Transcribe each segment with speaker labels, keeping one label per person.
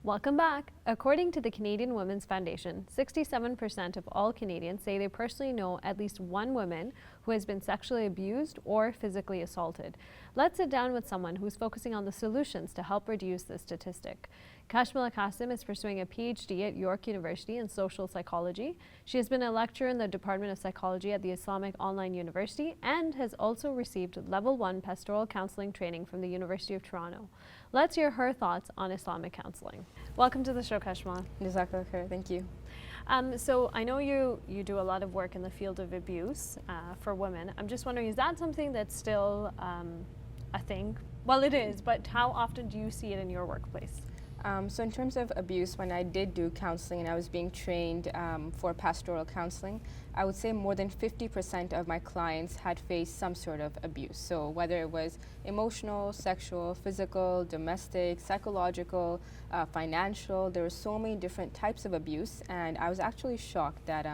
Speaker 1: Welcome back. According to the Canadian Women's Foundation, 67% of all Canadians say they personally know at least one woman who has been sexually abused or physically assaulted. Let's sit down with someone who's focusing on the solutions to help reduce this statistic. Kashmala Qasim is pursuing a PhD at York University in social psychology. She has been a lecturer in the Department of Psychology at the Islamic Online University and has also received Level Pastoral Counselling Training from the University of Toronto. Let's hear her thoughts on Islamic counseling. Welcome to the show, Kashmala.
Speaker 2: Jazakallah khair. Thank you.
Speaker 1: So I know you do a lot of work in the field of abuse for women. I'm just wondering, is that something that's still a thing? Well, it is, but how often do you see it in your workplace?
Speaker 2: So in terms of abuse, when I did do counseling and I was being trained for pastoral counseling, I would say more than 50% of my clients had faced some sort of abuse. So whether it was emotional, sexual, physical, domestic, psychological, financial, there were so many different types of abuse, and I was actually shocked that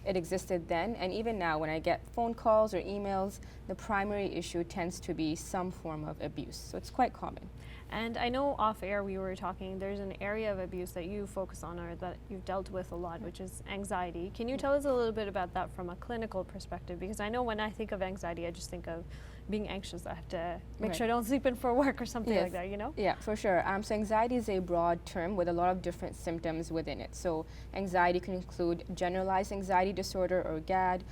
Speaker 2: it existed then. And even now, when I get phone calls or emails, the primary issue tends to be some form of abuse. So it's quite common.
Speaker 1: And I know off air we were talking, there's an area of abuse that you focus on or that you've dealt with a lot, which is anxiety. Can you tell us a little bit about that from a clinical perspective? Because I know when I think of anxiety, I just think of being anxious. I have to make sure I don't sleep in for work or something like that, you know?
Speaker 2: Yeah, for sure. So anxiety is a broad term with a lot of different symptoms within it. So anxiety can include generalized anxiety disorder or GAD.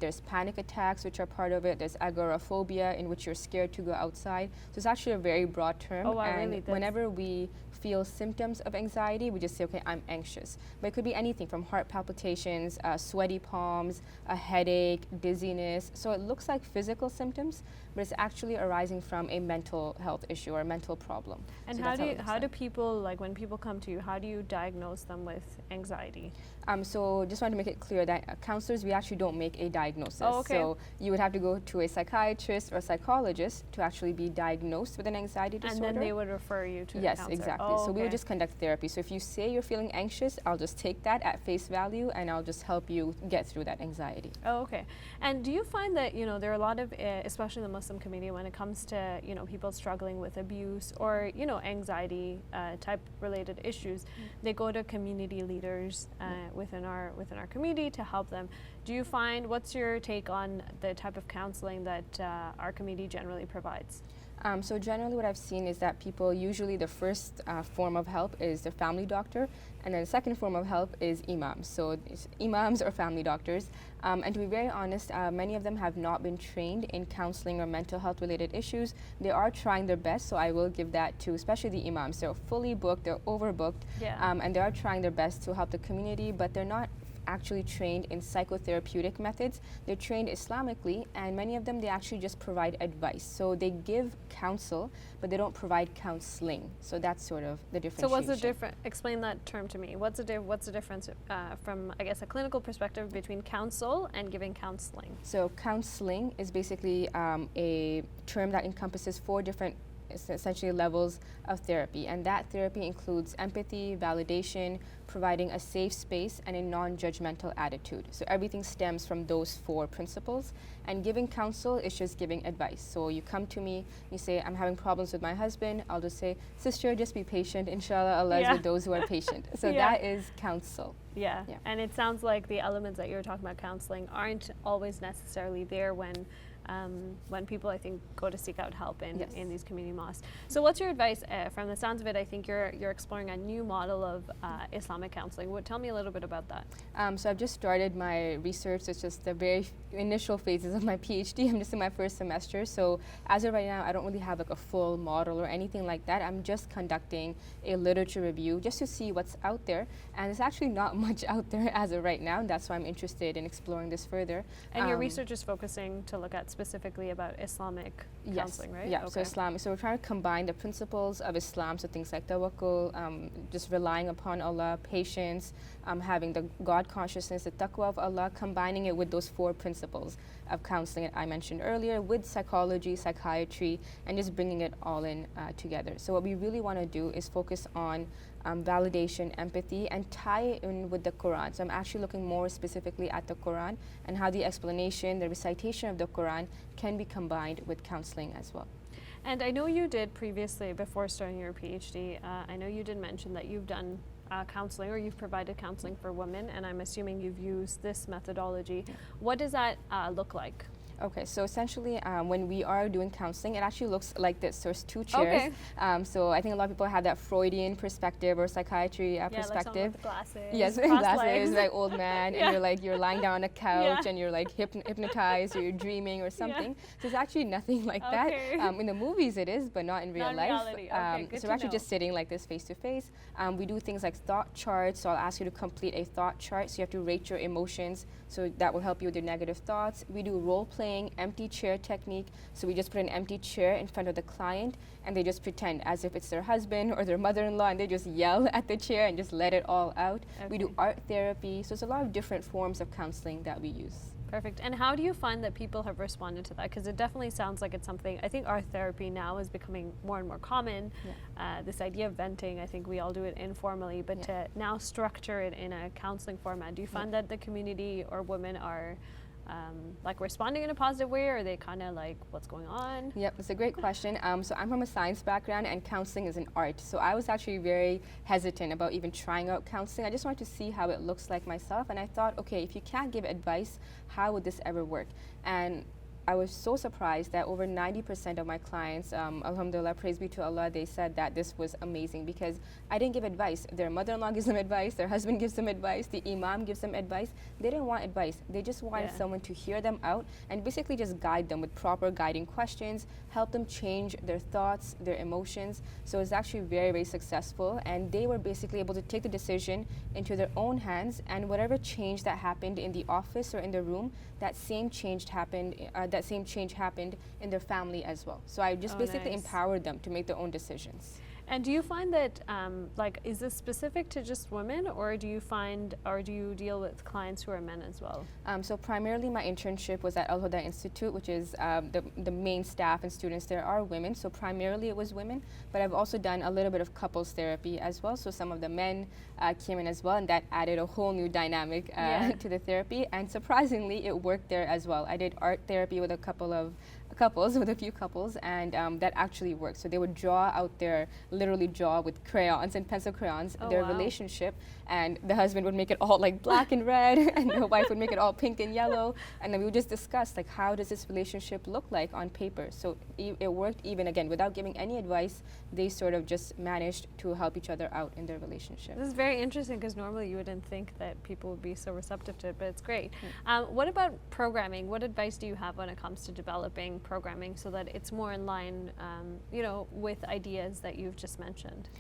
Speaker 2: There's panic attacks, which are part of it. There's agoraphobia, in which you're scared to go outside. So it's actually a very broad term.
Speaker 1: Oh, wow,
Speaker 2: and
Speaker 1: really?
Speaker 2: Whenever we feel symptoms of anxiety, we just say, okay, I'm anxious. But it could be anything from heart palpitations, sweaty palms, a headache, dizziness. So it looks like physical symptoms, but it's actually arising from a mental health issue or a mental problem.
Speaker 1: And
Speaker 2: so
Speaker 1: how do people, like when people come to you, how do you diagnose them with anxiety?
Speaker 2: So just wanted to make it clear that counselors, we actually don't make a diagnosis.
Speaker 1: Oh, okay.
Speaker 2: So you would have to go to a psychiatrist or psychologist to actually be diagnosed with an anxiety disorder.
Speaker 1: And then they would refer you to
Speaker 2: Yes,
Speaker 1: a counselor.
Speaker 2: exactly.
Speaker 1: Oh,
Speaker 2: so we would
Speaker 1: okay.
Speaker 2: just conduct therapy. So if you say you're feeling anxious, I'll just take that at face value and I'll just help you get through that anxiety.
Speaker 1: Oh, okay. And do you find that, you know, there are a lot of, especially in the Muslim community, when it comes to, you know, people struggling with abuse or, you know, anxiety type related issues, they go to community leaders within our community to help them. Do you find, what's your take on the type of counseling that our community generally provides?
Speaker 2: So generally what I've seen is that people, usually the first form of help is the family doctor, and then the second form of help is imams. So it's imams or family doctors. And to be very honest, many of them have not been trained in counseling or mental health related issues. They are trying their best, so I will give that to especially the imams. They're fully booked, they're overbooked, and they are trying their best to help the community, but they're not actually trained in psychotherapeutic methods. They're trained Islamically, and many of them, they actually just provide advice. So they give counsel, but they don't provide counseling. So that's sort of the differentiation.
Speaker 1: So what's the difference? Explain that term to me. What's the difference from, I guess, a clinical perspective between counsel and giving counseling?
Speaker 2: So counseling is basically a term that encompasses 4 different essentially levels of therapy, and that therapy includes empathy, validation, providing a safe space, and a non-judgmental attitude. So everything stems from those 4 principles, and giving counsel is just giving advice. So you come to me, you say, I'm having problems with my husband, I'll just say, sister, just be patient, inshallah, Allah is with those who are patient. So that is counsel.
Speaker 1: Yeah, and it sounds like the elements that you're talking about counseling aren't always necessarily there when people, I think, go to seek out help in these community mosques. So what's your advice? From the sounds of it, I think you're exploring a new model of Islamic counseling. Tell me a little bit about that.
Speaker 2: So I've just started my research. It's just the very initial phases of my PhD. I'm just in my first semester. So as of right now, I don't really have like a full model or anything like that. I'm just conducting a literature review just to see what's out there. And there's actually not much out there as of right now. And that's why I'm interested in exploring this further.
Speaker 1: And your research is focusing to look at specifically about Islamic counseling, right?
Speaker 2: Yeah,
Speaker 1: okay.
Speaker 2: So Islamic. So we're trying to combine the principles of Islam, so things like tawakkul, just relying upon Allah, patience, having the God consciousness, the taqwa of Allah, combining it with those 4 principles of counseling that I mentioned earlier, with psychology, psychiatry, and just bringing it all in together. So what we really want to do is focus on validation, empathy, and tie it in with the Quran. So I'm actually looking more specifically at the Quran and how the explanation, the recitation of the Quran can be combined with counseling as well.
Speaker 1: And I know you did previously, before starting your PhD, I know you did mention that you've done counseling, or you've provided counseling for women, and I'm assuming you've used this methodology.
Speaker 2: Yeah.
Speaker 1: What does that look like?
Speaker 2: Okay, so essentially when we are doing counseling, it actually looks like this. So there's two chairs.
Speaker 1: Okay.
Speaker 2: So I think a lot of people have that Freudian perspective or psychiatry
Speaker 1: Yeah,
Speaker 2: perspective.
Speaker 1: like someone with glasses.
Speaker 2: Yes,
Speaker 1: crossed
Speaker 2: glasses,
Speaker 1: legs.
Speaker 2: like old man,
Speaker 1: Yeah.
Speaker 2: and you're lying down on a couch
Speaker 1: Yeah.
Speaker 2: and you're like hypnotized or you're dreaming or something. So it's actually nothing like
Speaker 1: Okay.
Speaker 2: that. In the movies it is, but not in real
Speaker 1: Not in
Speaker 2: life.
Speaker 1: reality. Okay, good
Speaker 2: So
Speaker 1: to
Speaker 2: we're actually
Speaker 1: know.
Speaker 2: just sitting like this face to face. We do things like thought charts. So I'll ask you to complete a thought chart. So you have to rate your emotions. So that will help you with your negative thoughts. We do role playing, empty chair technique. So we just put an empty chair in front of the client and they just pretend as if it's their husband or their mother-in-law, and they just yell at the chair and just let it all out. We do
Speaker 1: Okay.
Speaker 2: art therapy. So it's a lot of different forms of counseling that we use.
Speaker 1: Perfect. And how do you find that people have responded to that? Because it definitely sounds like it's something, I think art therapy now is becoming more and more common.
Speaker 2: Yeah.
Speaker 1: This idea of venting, I think we all do it informally, but
Speaker 2: Yeah.
Speaker 1: to now structure it in a counseling format, do you find that the community or women are like responding in a positive way, or are they kind of like, what's going on?
Speaker 2: Yep, it's a great question. So I'm from a science background and counseling is an art. So I was actually very hesitant about even trying out counseling. I just wanted to see how it looks like myself. And I thought, okay, if you can't give advice, how would this ever work? And I was so surprised that over 90% of my clients, alhamdulillah, praise be to Allah, they said that this was amazing because I didn't give advice. Their mother-in-law gives them advice, their husband gives them advice, the imam gives them advice. They didn't want advice. They just wanted someone to hear them out and basically just guide them with proper guiding questions, help them change their thoughts, their emotions. So it was actually very, very successful, and they were basically able to take the decision into their own hands, and whatever change that happened in the office or in the room, that same change happened in their family as well. So I just basically
Speaker 1: nice.
Speaker 2: empowered them to make their own decisions.
Speaker 1: And do you find that, like, is this specific to just women, or do you deal with clients who are men as well?
Speaker 2: So primarily my internship was at Al Huda Institute, which is the main staff and students there are women. So primarily it was women, but I've also done a little bit of couples therapy as well. So some of the men came in as well, and that added a whole new dynamic to the therapy. And surprisingly, it worked there as well. I did art therapy with a few couples, and that actually worked. So they would literally draw with crayons and pencil crayons their relationship, and the husband would make it all like black and red, and the wife would make it all pink and yellow, and then we would just discuss like, how does this relationship look like on paper? So it worked even again without giving any advice. They sort of just managed to help each other out in their relationship.
Speaker 1: This is very interesting because normally you wouldn't think that people would be so receptive to it, but it's great. What about programming? What advice do you have when it comes to developing programming so that it's more in line, with ideas that you've just mentioned?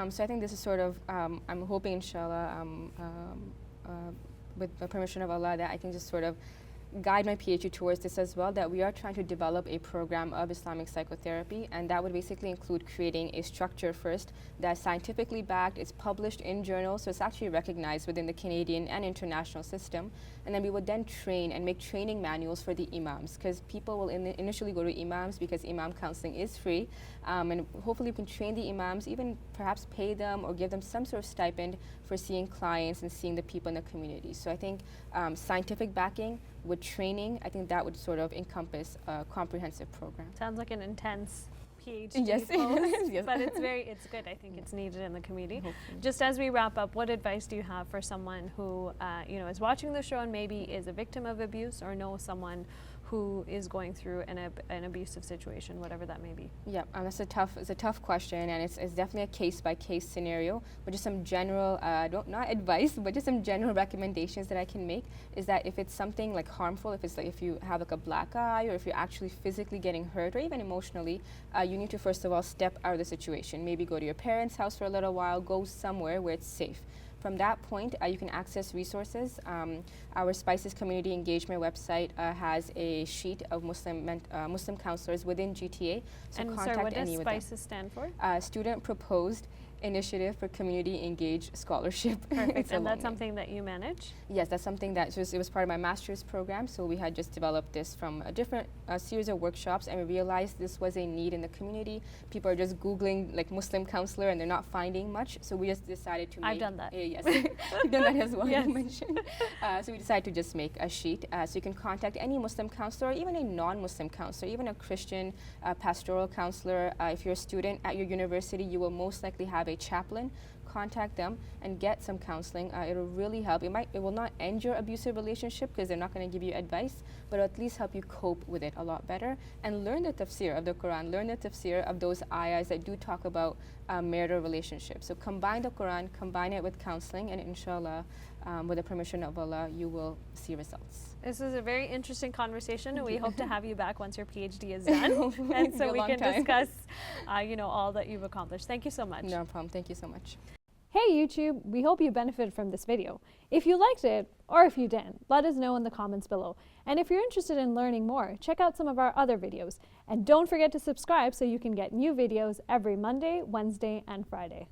Speaker 2: So I think this is sort of, I'm hoping inshallah, with the permission of Allah, that I can just sort of guide my PhD towards this as well, that we are trying to develop a program of Islamic psychotherapy, and that would basically include creating a structure first that's scientifically backed, it's published in journals, so it's actually recognized within the Canadian and international system, and then we would then train and make training manuals for the imams, because people will initially go to imams because imam counseling is free, and hopefully we can train the imams, even perhaps pay them or give them some sort of stipend for seeing clients and seeing the people in the community. So I think scientific backing with training, I think that would sort of encompass a comprehensive program.
Speaker 1: Sounds like an intense PhD
Speaker 2: Yes,
Speaker 1: post,
Speaker 2: yes.
Speaker 1: but it's good. I think it's needed in the community.
Speaker 2: Hopefully.
Speaker 1: Just as we wrap up, what advice do you have for someone who, is watching the show and maybe is a victim of abuse, or knows someone who is going through an abusive situation, whatever that may be?
Speaker 2: Yeah, it's a tough question, and it's definitely a case-by-case scenario. But just some general, not advice, but just some general recommendations that I can make is that if it's something like harmful, if you have like a black eye, or if you're actually physically getting hurt, or even emotionally, you need to first of all step out of the situation. Maybe go to your parents' house for a little while, go somewhere where it's safe. From that point, you can access resources. Our Spices Community Engagement website has a sheet of Muslim counselors within GTA. So
Speaker 1: And
Speaker 2: contact
Speaker 1: sorry, what does
Speaker 2: any with them.
Speaker 1: SPICES stand for?
Speaker 2: Student Proposed Initiative for Community Engaged Scholarship.
Speaker 1: Perfect. And that's something that you manage?
Speaker 2: Yes, that's something that it was part of my master's program. So we had just developed this from a different series of workshops, and we realized this was a need in the community. People are just Googling like Muslim counselor and they're not finding much. So we just decided to
Speaker 1: I've done that.
Speaker 2: Yes, you've done that as well,
Speaker 1: yes.
Speaker 2: you mentioned. So we decided to just make a sheet. So you can contact any Muslim counselor, or even a non-Muslim counselor, even a Christian pastoral counselor. If you're a student at your university, you will most likely have a chaplain. Contact them and get some counseling. It'll really help. It will not end your abusive relationship because they're not going to give you advice, but it'll at least help you cope with it a lot better and learn the tafsir of the Quran, learn the tafsir of those ayahs that do talk about marital relationships. So combine the Quran, combine it with counseling, and inshallah, with the permission of Allah, you will see results.
Speaker 1: This is a very interesting conversation, and we hope to have you back once your PhD is done, and so we can discuss, all that you've accomplished. Thank you so much.
Speaker 2: No problem. Thank you so much.
Speaker 1: Hey YouTube, we hope you benefited from this video. If you liked it, or if you didn't, let us know in the comments below. And if you're interested in learning more, check out some of our other videos. And don't forget to subscribe so you can get new videos every Monday, Wednesday, and Friday.